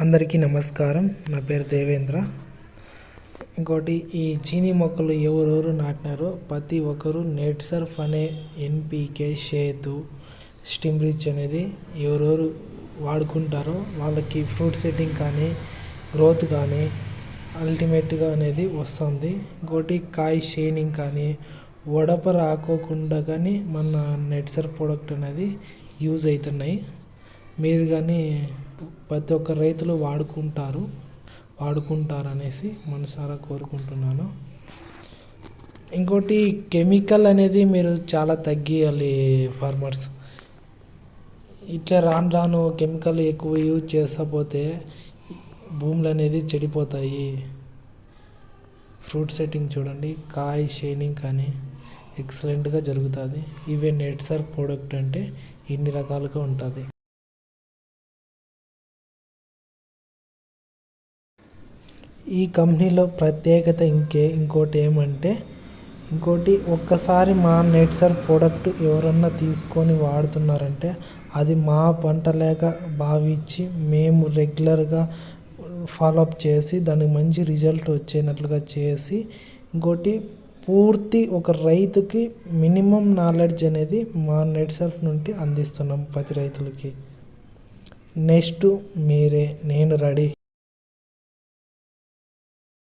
అందరికీ నమస్కారం. నా పేరు దేవేంద్ర. ఇంకోటి, ఈ చీనీ మొక్కలు ఎవరెవరు నాటినారో ప్రతి ఒక్కరు నెట్ సర్ఫ్ అనే ఎన్పికే, షేతు, స్టిమ్రిచ్ అనేది ఎవరెవరు వాడుకుంటారో వాళ్ళకి ఫ్రూట్ సెట్టింగ్ కానీ గ్రోత్ కానీ అల్టిమేట్గా అనేది వస్తుంది. ఇంకోటి, కాయ షైనింగ్ కానీ వడప రాకోకుండా కానీ మన నెట్ సర్ఫ్ ప్రోడక్ట్ అనేది యూజ్ అవుతున్నాయి. మీరు కానీ ప్రతి ఒక్క రైతులు వాడుకుంటారనేసి మనసారా కోరుకుంటున్నాను. ఇంకోటి, కెమికల్ అనేది మీరు చాలా తగ్గియాలి ఫార్మర్స్. ఇట్లా రాను కెమికల్ ఎక్కువ యూజ్ చేస్తపోతే భూములు అనేది చెడిపోతాయి. ఫ్రూట్ సెట్టింగ్ చూడండి, కాయ షైనింగ్ కానీ ఎక్సలెంట్గా జరుగుతుంది. ఇవే నెట్ సర్ఫ్ ప్రోడక్ట్ అంటే ఇన్ని రకాలుగా ఉంటుంది. ఈ కంపెనీలో ప్రత్యేకత ఇంకోటి ఏమంటే, ఒక్కసారి మా నెట్ సర్ఫ్ ప్రోడక్ట్ ఎవరన్నా తీసుకొని వాడుతున్నారంటే అది మా పంట లేక భావించి మేము రెగ్యులర్గా ఫాలోఅప్ చేసి దానికి మంచి రిజల్ట్ వచ్చేటట్లుగా చేసి, ఇంకోటి పూర్తి ఒక రైతుకి మినిమం నాలెడ్జ్ అనేది మా నెట్ సర్ఫ్ నుండి అందిస్తున్నాం ప్రతి రైతులకి. నెక్స్ట్ మీరే, నేను రెడీ.